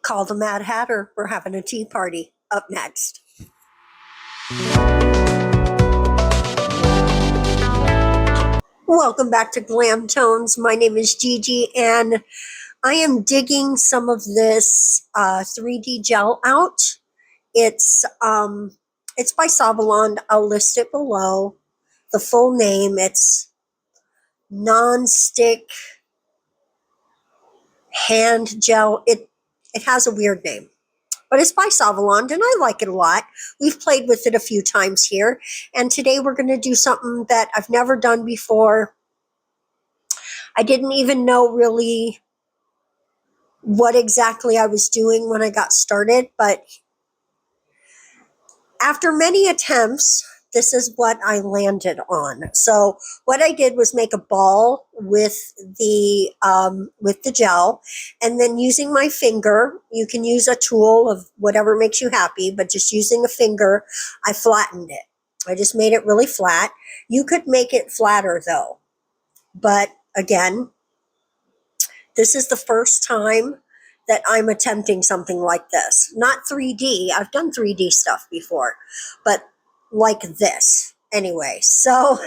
Call the Mad Hatter. We're having a tea party up next. Welcome back to Glam Tones. My name is Gigi, and I am digging some of this 3D gel out. It's by Saviland. I'll list it below. The full name. It's non-stick hand gel. It has a weird name, but it's by Saviland, and I like it a lot. We've played with it a few times here, and today we're going to do something that I've never done before. I didn't even know really what exactly I was doing when I got started, but after many attempts, this is what I landed on. So what I did was make a ball with the gel, and then using my finger, you can use a tool of whatever makes you happy, but just using a finger, I flattened it. I just made it really flat. You could make it flatter though, but again, this is the first time that I'm attempting something like this. Not 3D. I've done 3D stuff before, but like this. Anyway, so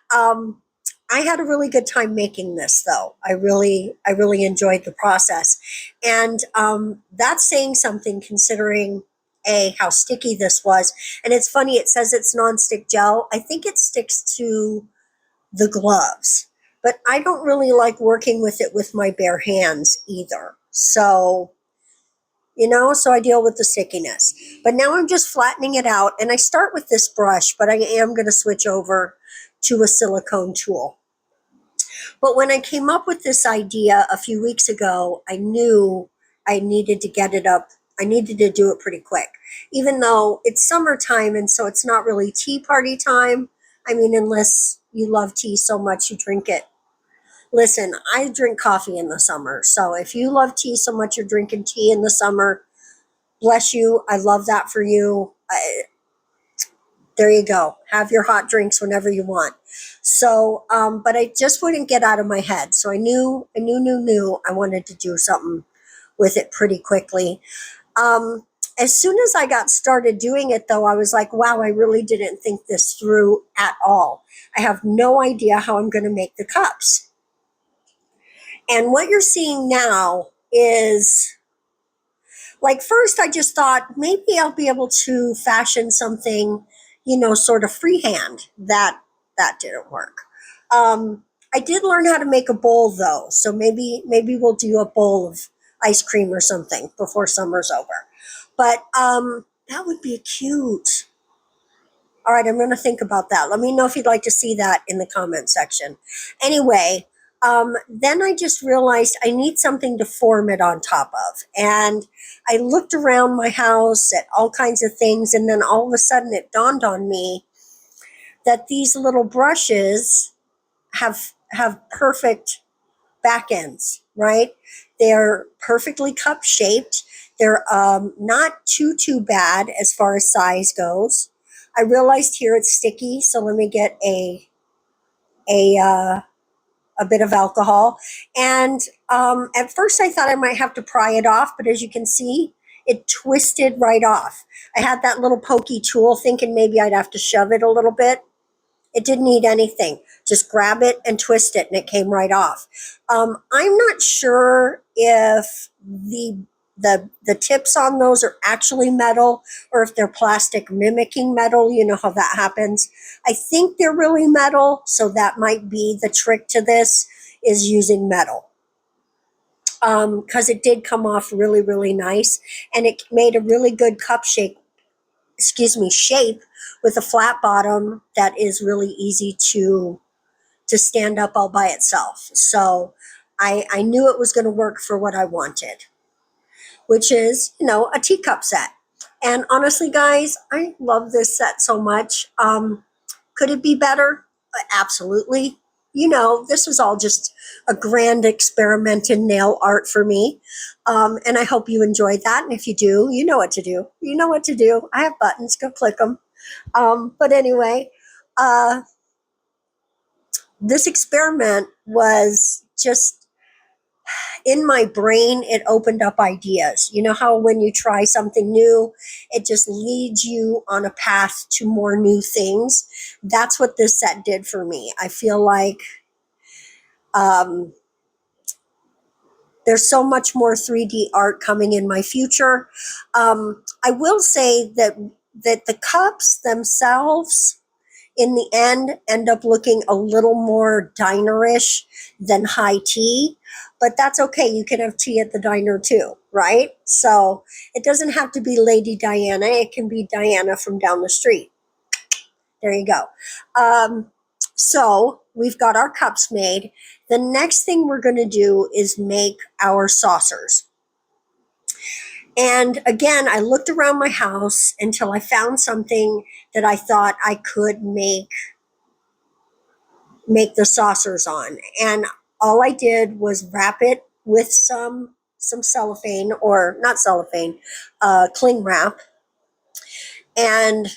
I had a really good time making this though. I really enjoyed the process. And that's saying something considering how sticky this was. And it's funny, it says it's nonstick gel. I think it sticks to the gloves, but I don't really like working with it with my bare hands either. So, so I deal with the stickiness. But now I'm just flattening it out, and I start with this brush, but I am going to switch over to a silicone tool. But when I came up with this idea a few weeks ago, I knew I needed to get it up. I needed to do it pretty quick, even though it's summertime, and so it's not really tea party time. I mean, unless you love tea so much you drink it. Listen, I drink coffee in the summer. So if you love tea so much you're drinking tea in the summer, bless you. I love that for you. There you go. Have your hot drinks whenever you want. So, but I just wouldn't get out of my head. So I knew I wanted to do something with it pretty quickly. As soon as I got started doing it, though, I was like, wow, I really didn't think this through at all. I have no idea how I'm going to make the cups. And what you're seeing now is, like, first I just thought maybe I'll be able to fashion something, sort of freehand. That didn't work. I did learn how to make a bowl, though, so maybe we'll do a bowl of ice cream or something before summer's over. But that would be cute. All right, I'm going to think about that. Let me know if you'd like to see that in the comment section. Anyway, then I just realized I need something to form it on top of. And I looked around my house at all kinds of things, and then all of a sudden it dawned on me that these little brushes have perfect back ends, right? They're perfectly cup shaped. They're not too bad as far as size goes. I realized here it's sticky, so let me get a bit of alcohol. And at first I thought I might have to pry it off, but as you can see, it twisted right off. I had that little pokey tool thinking maybe I'd have to shove it a little bit. It didn't need anything. Just grab it and twist it, and it came right off. I'm not sure if the tips on those are actually metal or if they're plastic mimicking metal. You know how that happens. I think they're really metal, so that might be the trick to this, is using metal. Because it did come off really nice, and it made a really good cup shape with a flat bottom that is really easy to stand up all by itself. So I knew it was going to work for what I wanted, which is, a teacup set. And honestly, guys, I love this set so much. Could it be better? Absolutely. This was all just a grand experiment in nail art for me. And I hope you enjoyed that. And if you do, you know what to do. You know what to do. I have buttons. Go click them. But anyway, this experiment was just in my brain, it opened up ideas. You know how when you try something new, it just leads you on a path to more new things? That's what this set did for me. I feel like um, there's so much more 3D art coming in my future. I will say that the cups themselves in the end up looking a little more dinerish than high tea, but that's okay. You can have tea at the diner too, right? So it doesn't have to be Lady Diana. It can be Diana from down the street. There you go. So we've got our cups made. The next thing we're going to do is make our saucers. And again, I looked around my house until I found something that I thought I could make the saucers on. And all I did was wrap it with some cellophane, or not cellophane, cling wrap. And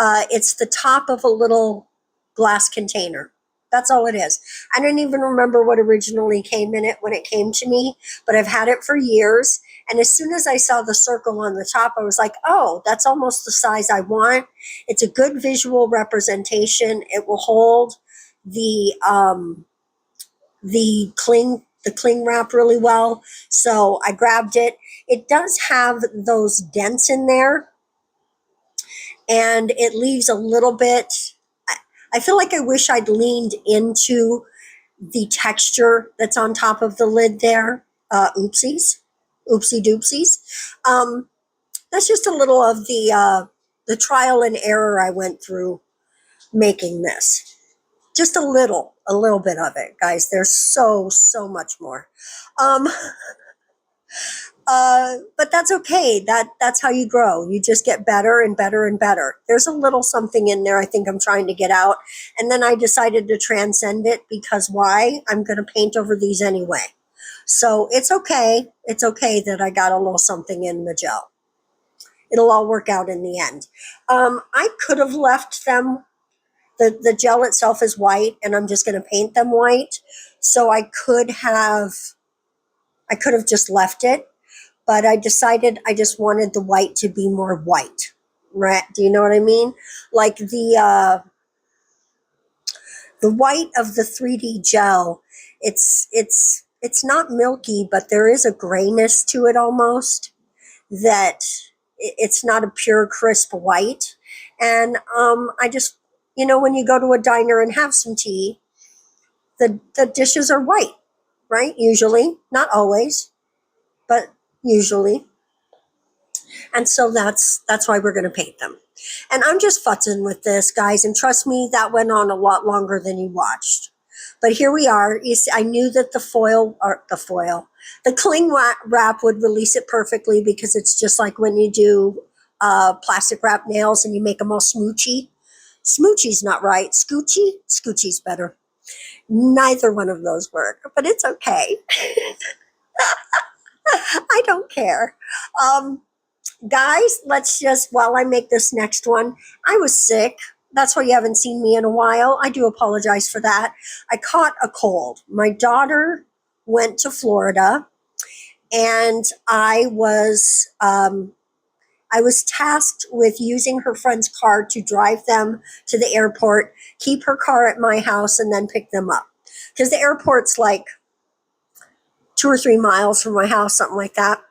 it's the top of a little glass container. That's all it is. I don't even remember what originally came in it when it came to me, but I've had it for years. And as soon as I saw the circle on the top, I was like, oh, that's almost the size I want. It's a good visual representation. It will hold the cling wrap really well. So I grabbed it. It does have those dents in there, and it leaves a little bit. I feel like I wish I'd leaned into the texture that's on top of the lid there. Oopsie doopsies. That's just a little of the trial and error I went through making this. Just a little bit of it, guys. There's so much more. Um, but that's okay. That's how you grow. You just get better and better and better. There's a little something in there I think I'm trying to get out, and then I decided to transcend it because why? I'm going to paint over these anyway. So it's okay. It's okay that I got a little something in the gel. It'll all work out in the end. I could have left them. The gel itself is white, and I'm just going to paint them white. So I could have just left it, but I decided I just wanted the white to be more white. Right? Do you know what I mean? Like the white of the 3D gel, it's not milky, but there is a grayness to it almost, that it's not a pure crisp white. And I just, when you go to a diner and have some tea, the dishes are white, right? Usually, not always, but usually. And so that's why we're going to paint them. And I'm just futzing with this, guys. And trust me, that went on a lot longer than you watched. But here we are. You see, I knew that the cling wrap would release it perfectly, because it's just like when you do plastic wrap nails and you make them all smoochy. Smoochy's not right. Scoochy? Scoochie's better. Neither one of those work, but it's okay. I don't care. Guys, let's just, while I make this next one, I was sick. That's why you haven't seen me in a while. I do apologize for that. I caught a cold. My daughter went to Florida, and I was tasked with using her friend's car to drive them to the airport, keep her car at my house, and then pick them up. Because the airport's like 2 or 3 miles from my house, something like that.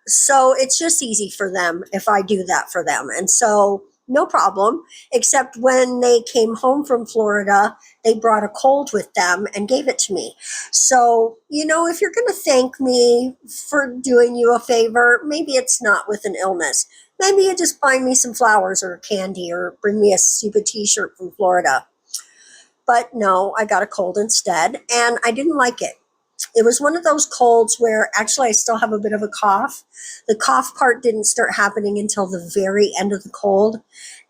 So it's just easy for them if I do that for them. And so no problem, except when they came home from Florida, they brought a cold with them and gave it to me. So, if you're going to thank me for doing you a favor, maybe it's not with an illness. Maybe you just buy me some flowers or candy, or bring me a stupid t-shirt from Florida. But no, I got a cold instead, and I didn't like it. It was one of those colds where actually I still have a bit of a cough. The cough part didn't start happening until the very end of the cold.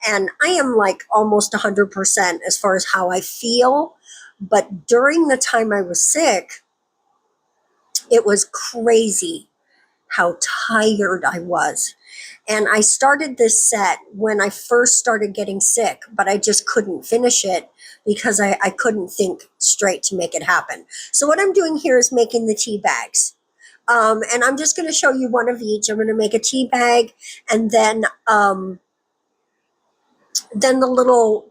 And I am like almost 100% as far as how I feel. But during the time I was sick, it was crazy how tired I was. And I started this set when I first started getting sick, but I just couldn't finish it because I couldn't think straight to make it happen. So what I'm doing here is making the tea bags. And I'm just going to show you one of each. I'm going to make a tea bag, and then the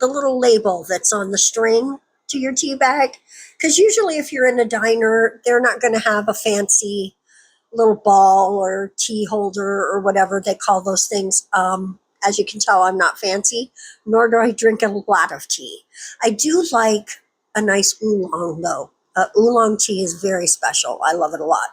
little label that's on the string to your tea bag. Because usually if you're in a diner, they're not going to have a fancy little ball or tea holder or whatever they call those things. As you can tell, I'm not fancy, nor do I drink a lot of tea. I do like a nice oolong, though. Oolong tea is very special. I love it a lot.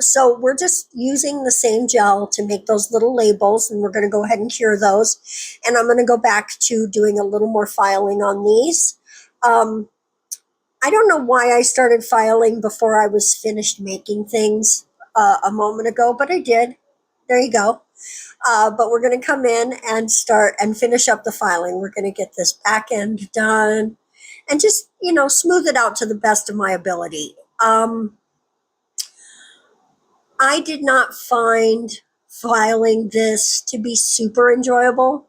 So we're just using the same gel to make those little labels, and we're going to go ahead and cure those. And I'm going to go back to doing a little more filing on these. I don't know why I started filing before I was finished making things a moment ago, but I did. There you go. But we're going to come in and start and finish up the filing. We're going to get this back end done and just, smooth it out to the best of my ability. I did not find filing this to be super enjoyable.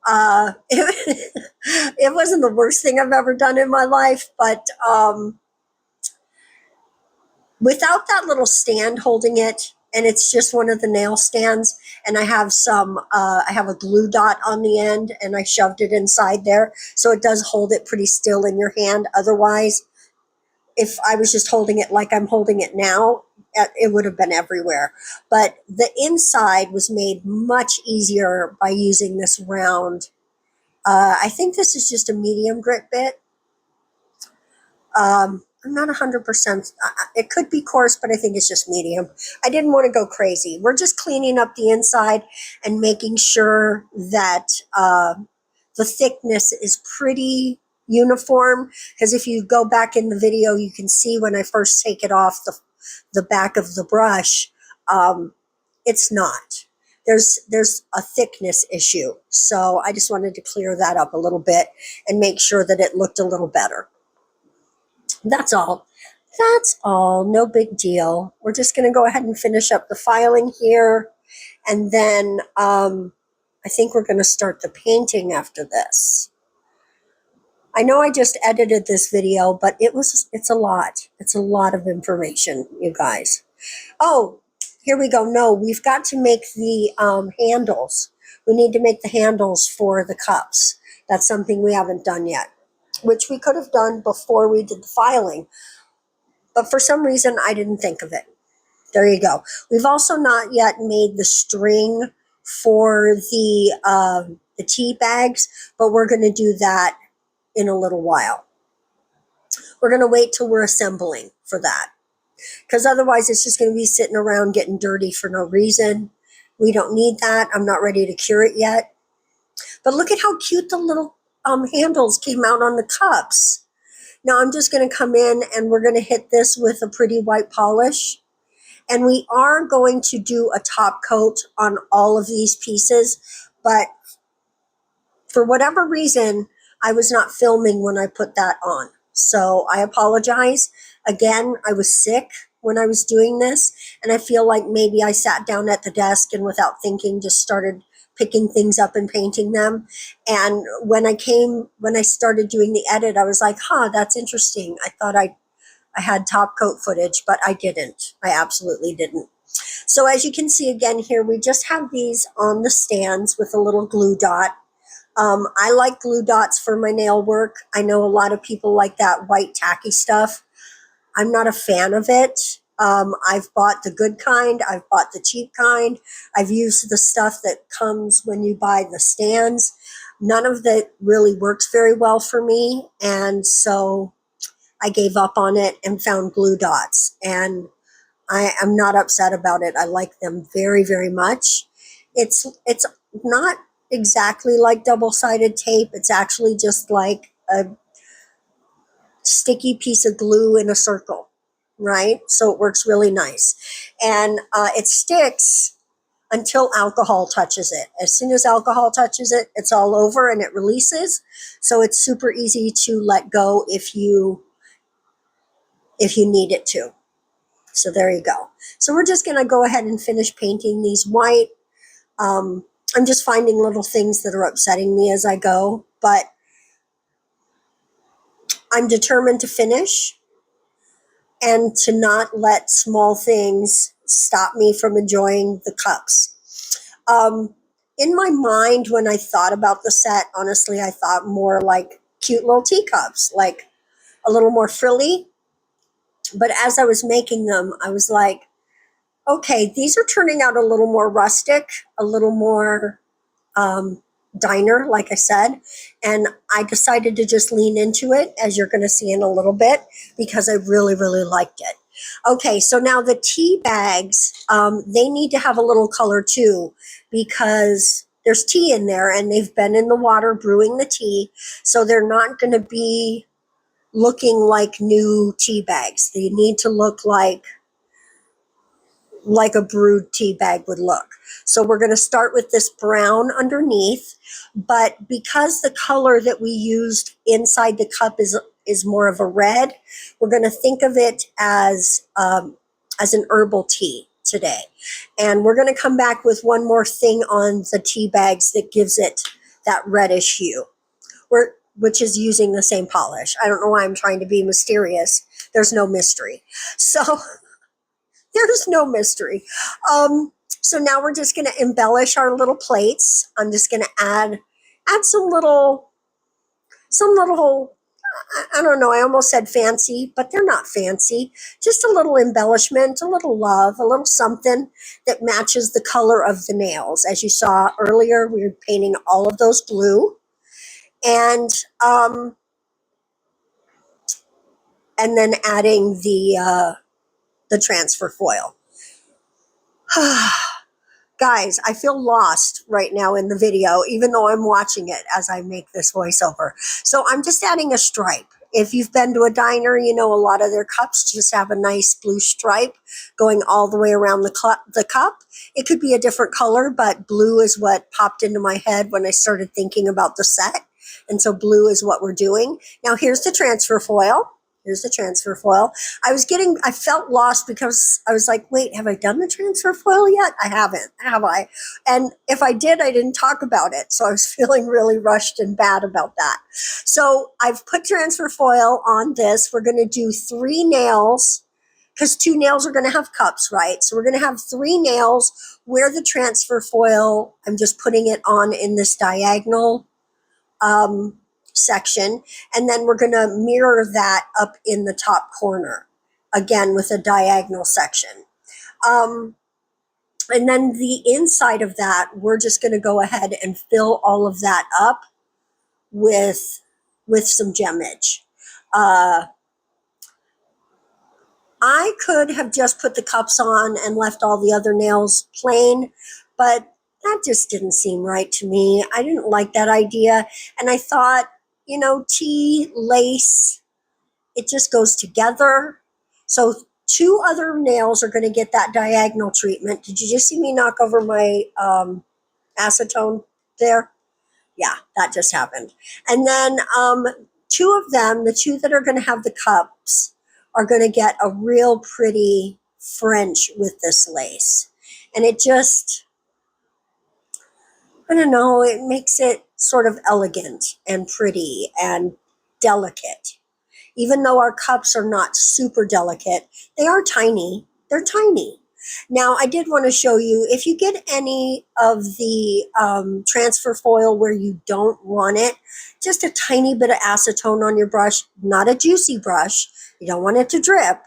It wasn't the worst thing I've ever done in my life, but without that little stand holding it, and it's just one of the nail stands, and I have I have a glue dot on the end, and I shoved it inside there, so it does hold it pretty still in your hand. Otherwise, if I was just holding it like I'm holding it now, it would have been everywhere. But the inside was made much easier by using this round. I think this is just a medium grit bit. I'm not 100%. It could be coarse, but I think it's just medium. I didn't want to go crazy. We're just cleaning up the inside and making sure that the thickness is pretty uniform. Because if you go back in the video, you can see when I first take it off the back of the brush, it's not. There's a thickness issue. So I just wanted to clear that up a little bit and make sure that it looked a little better. That's all. That's all. No big deal. We're just going to go ahead and finish up the filing here. And then I think we're going to start the painting after this. I know I just edited this video, but it's a lot. It's a lot of information, you guys. Oh, here we go. No, we've got to make the handles. We need to make the handles for the cups. That's something we haven't done yet, which we could have done before we did the filing. But for some reason, I didn't think of it. There you go. We've also not yet made the string for the tea bags, but we're going to do that in a little while. We're going to wait till we're assembling for that, because otherwise it's just going to be sitting around getting dirty for no reason. We don't need that. I'm not ready to cure it yet. But look at how cute the little handles came out on the cups. Now I'm just going to come in and we're going to hit this with a pretty white polish. And we are going to do a top coat on all of these pieces, but for whatever reason, I was not filming when I put that on. So I apologize. Again, I was sick when I was doing this, and I feel like maybe I sat down at the desk and without thinking just started picking things up and painting them. And when I started doing the edit, I was like, that's interesting. I thought I had top coat footage, but I didn't. I absolutely didn't. So as you can see again here, we just have these on the stands with a little glue dot. I like glue dots for my nail work. I know a lot of people like that white tacky stuff. I'm not a fan of it. I've bought the good kind. I've bought the cheap kind. I've used the stuff that comes when you buy the stands. None of that really works very well for me. And so I gave up on it and found glue dots. And I am not upset about it. I like them very, very much. It's not exactly like double-sided tape. It's actually just like a sticky piece of glue in a circle, right? So it works really nice. And it sticks until alcohol touches it. As soon as alcohol touches it, it's all over and it releases. So it's super easy to let go if you need it to. So there you go. So we're just going to go ahead and finish painting these white. I'm just finding little things that are upsetting me as I go, but I'm determined to finish and to not let small things stop me from enjoying the cups. In my mind, when I thought about the set, honestly, I thought more like cute little teacups, like a little more frilly. But as I was making them, I was like, okay, these are turning out a little more rustic, a little more um, diner, like I said. And I decided to just lean into it, as you're going to see in a little bit, because I really, really liked it. Okay, so now the tea bags, they need to have a little color too, because there's tea in there and they've been in the water brewing the tea. So they're not going to be looking like new tea bags. They need to look like a brewed tea bag would look. So we're going to start with this brown underneath, but because the color that we used inside the cup is more of a red, we're going to think of it as an herbal tea today. And we're going to come back with one more thing on the tea bags that gives it that reddish hue, which is using the same polish. I don't know why I'm trying to be mysterious. There's no mystery. So there's no mystery. So now we're just going to embellish our little plates. I'm just going to add some little, I don't know, I almost said fancy, but they're not fancy. Just a little embellishment, a little love, a little something that matches the color of the nails. As you saw earlier, we were painting all of those blue. And then adding the transfer foil. Guys, I feel lost right now in the video, even though I'm watching it as I make this voiceover. So I'm just adding a stripe. If you've been to a diner, you know a lot of their cups just have a nice blue stripe going all the way around the cup. It could be a different color, but blue is what popped into my head when I started thinking about the set. And so blue is what we're doing. Now here's the transfer foil. Here's the transfer foil. I felt lost because I was like, wait, have I done the transfer foil yet? I haven't, have I? And if I did, I didn't talk about it. So I was feeling really rushed and bad about that. So I've put transfer foil on this. We're going to do 3 nails because 2 nails are going to have cups, right? So we're going to have 3 nails where the transfer foil, I'm just putting it on in this diagonal section, and then we're going to mirror that up in the top corner again with a diagonal section, and then the inside of that we're just going to go ahead and fill all of that up with some gemage. I could have just put the cups on and left all the other nails plain, but that just didn't seem right to me. I didn't like that idea, and I thought, tea, lace, it just goes together. So 2 other nails are going to get that diagonal treatment. Did you just see me knock over my acetone there? Yeah, that just happened. And then 2 of them, the 2 that are going to have the cups, are going to get a real pretty French with this lace. And it just, I don't know, it makes it sort of elegant and pretty and delicate. Even though our cups are not super delicate, they are tiny. They're tiny. Now, I did want to show you, if you get any of the transfer foil where you don't want it, just a tiny bit of acetone on your brush, not a juicy brush. You don't want it to drip,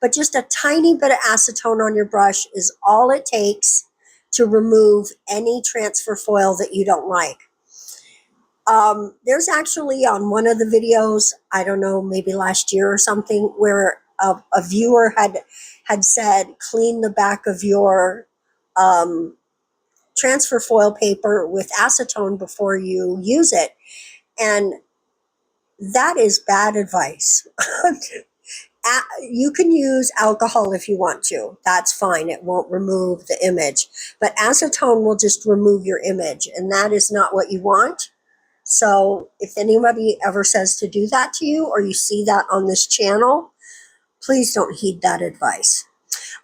but just a tiny bit of acetone on your brush is all it takes to remove any transfer foil that you don't like. There's actually on one of the videos, I don't know, maybe last year or something, where a viewer had said, clean the back of your transfer foil paper with acetone before you use it. And that is bad advice. You can use alcohol if you want to. That's fine. It won't remove the image. But acetone will just remove your image, and that is not what you want. So if anybody ever says to do that to you, or you see that on this channel, please don't heed that advice.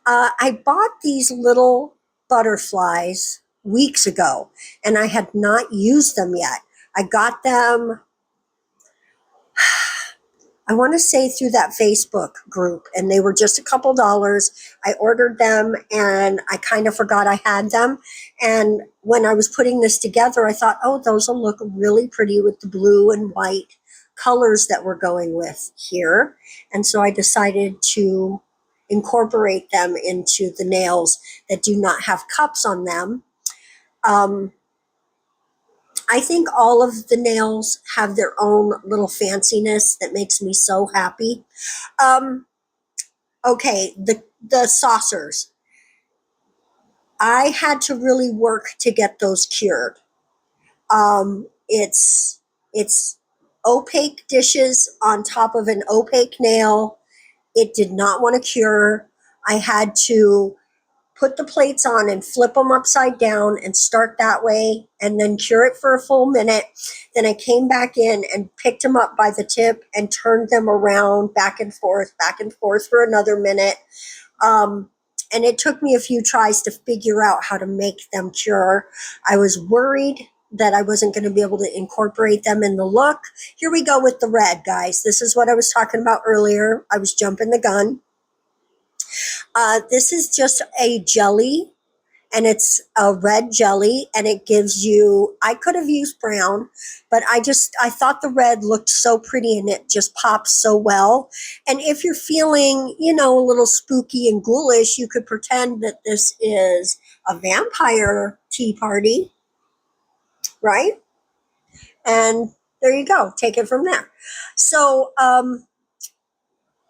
I bought these little butterflies weeks ago, and I had not used them yet. I got them I want to say through that Facebook group, and they were just a couple dollars. I ordered them and I kind of forgot I had them. And when I was putting this together, I thought, oh, those will look really pretty with the blue and white colors that we're going with here. And so I decided to incorporate them into the nails that do not have cups on them. I think all of the nails have their own little fanciness that makes me so happy. Um, okay, the saucers. I had to really work to get those cured. It's opaque dishes on top of an opaque nail. It did not want to cure. I had to put the plates on and flip them upside down and start that way and then cure it for a full minute. Then I came back in and picked them up by the tip and turned them around back and forth for another minute. And it took me a few tries to figure out how to make them cure. I was worried that I wasn't going to be able to incorporate them in the look. Here we go with the red, guys. This is what I was talking about earlier. I was jumping the gun. This is just a jelly, and it's a red jelly, and it gives you, I could have used brown, but I thought the red looked so pretty and it just pops so well. And if you're feeling, a little spooky and ghoulish, you could pretend that this is a vampire tea party, right? And there you go. Take it from there. So,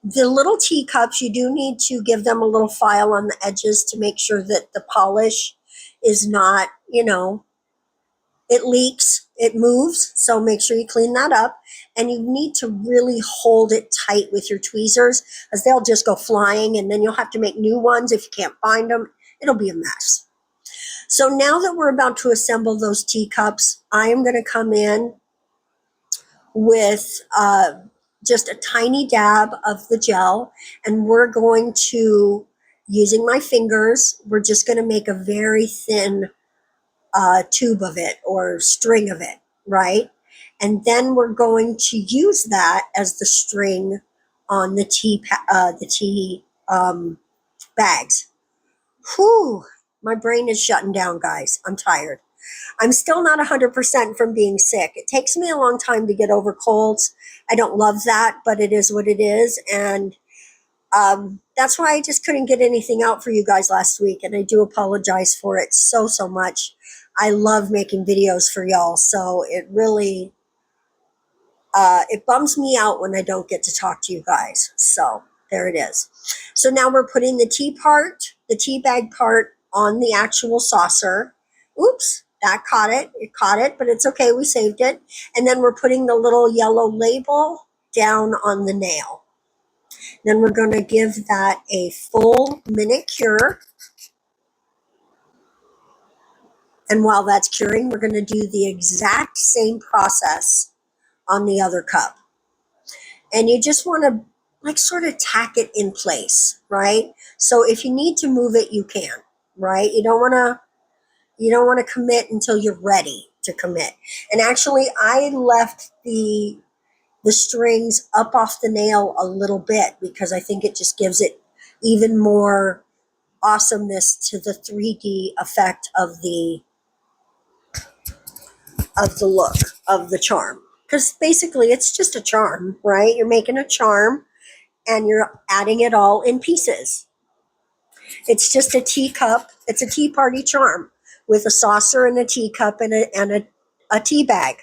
the little teacups, you do need to give them a little file on the edges to make sure that the polish is not, it leaks, it moves. So make sure you clean that up. And you need to really hold it tight with your tweezers, as they'll just go flying, and then you'll have to make new ones if you can't find them. It'll be a mess. So now that we're about to assemble those teacups, I am going to come in with just a tiny dab of the gel, and we're going to, using my fingers, we're just going to make a very thin tube of it or string of it, right? And then we're going to use that as the string on the tea bags. Whew, my brain is shutting down, guys. I'm tired. I'm still not 100% from being sick. It takes me a long time to get over colds. I don't love that, but it is what it is. And that's why I just couldn't get anything out for you guys last week. And I do apologize for it so, so much. I love making videos for y'all. So it really, it bums me out when I don't get to talk to you guys. So there it is. So now we're putting the tea bag part on the actual saucer. Oops. That caught it. It caught it, but it's okay. We saved it. And then we're putting the little yellow label down on the nail. Then we're going to give that a full minute cure. And while that's curing, we're going to do the exact same process on the other cup. And you just want to sort of tack it in place, right? So if you need to move it, you can, right? You don't want to commit until you're ready to commit. And actually, I left the strings up off the nail a little bit because I think it just gives it even more awesomeness to the 3D effect of the look of the charm. Because basically, it's just a charm, right? You're making a charm and you're adding it all in pieces. It's just a teacup. It's a tea party charm with a saucer and a teacup and a tea bag.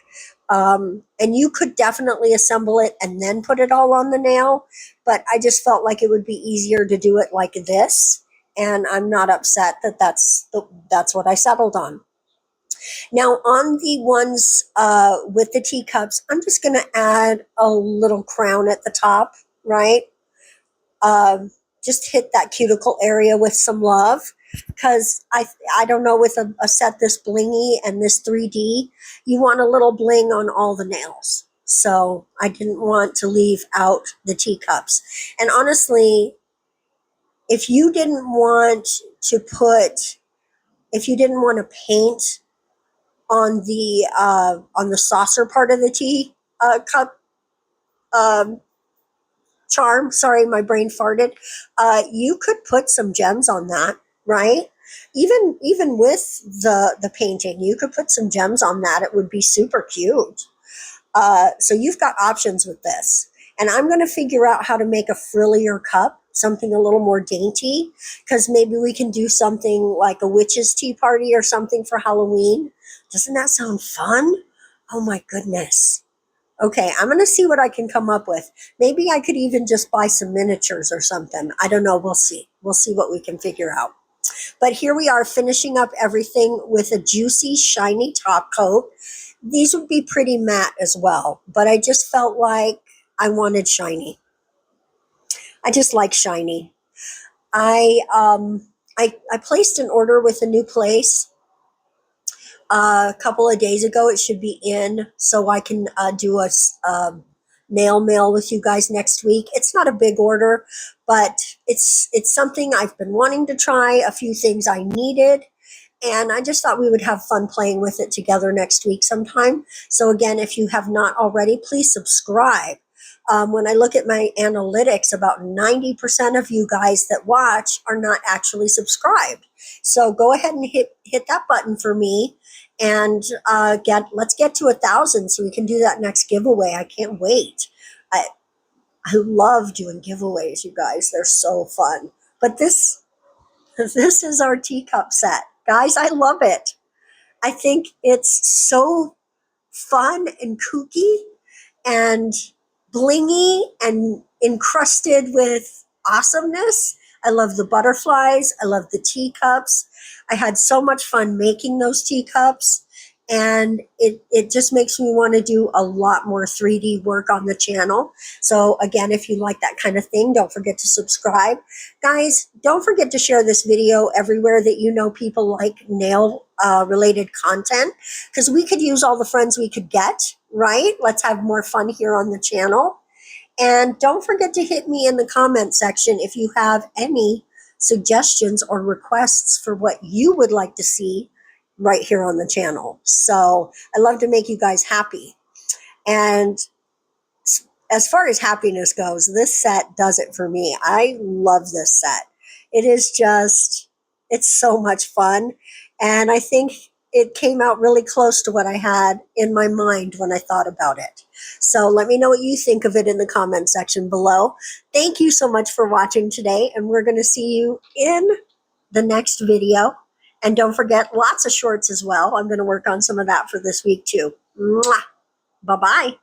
And you could definitely assemble it and then put it all on the nail, but I just felt like it would be easier to do it like this. And I'm not upset that that's what I settled on. Now on the ones with the teacups, I'm just going to add a little crown at the top, right? Just hit that cuticle area with some love, because I don't know, with a set this blingy and this 3D, you want a little bling on all the nails. So I didn't want to leave out the teacups. And honestly, if you didn't want to paint on the saucer part of the tea cup, um, charm. Sorry, my brain farted. You could put some gems on that, right? Even with the painting, you could put some gems on that. It would be super cute. So you've got options with this. And I'm going to figure out how to make a frillier cup, something a little more dainty, because maybe we can do something like a witch's tea party or something for Halloween. Doesn't that sound fun? Oh my goodness. Okay, I'm going to see what I can come up with. Maybe I could even just buy some miniatures or something. I don't know. We'll see. We'll see what we can figure out. But here we are finishing up everything with a juicy, shiny top coat. These would be pretty matte as well, but I just felt like I wanted shiny. I just like shiny. I placed an order with a new place a couple of days ago. It should be in, so I can do a nail mail with you guys next week. It's not a big order, but it's something I've been wanting to try. A few things I needed. And I just thought we would have fun playing with it together next week sometime. So again, if you have not already, please subscribe. When I look at my analytics, about 90% of you guys that watch are not actually subscribed. So go ahead and hit that button for me, and let's get to 1,000 so we can do that next giveaway. I can't wait. I love doing giveaways, you guys. They're so fun. But this is our teacup set. Guys, I love it. I think it's so fun and kooky and blingy and encrusted with awesomeness. I love the butterflies. I love the teacups. I had so much fun making those teacups. And it just makes me want to do a lot more 3D work on the channel. So again, if you like that kind of thing, don't forget to subscribe. Guys, don't forget to share this video everywhere that you know people like nail related content, because we could use all the friends we could get, right? Let's have more fun here on the channel. And don't forget to hit me in the comment section if you have any suggestions or requests for what you would like to see right here on the channel. So I love to make you guys happy. And as far as happiness goes, this set does it for me. I love this set. It is just, it's so much fun. And I think it came out really close to what I had in my mind when I thought about it. So let me know what you think of it in the comment section below. Thank you so much for watching today, and we're going to see you in the next video. And don't forget, lots of shorts as well. I'm going to work on some of that for this week too. Mwah. Bye-bye.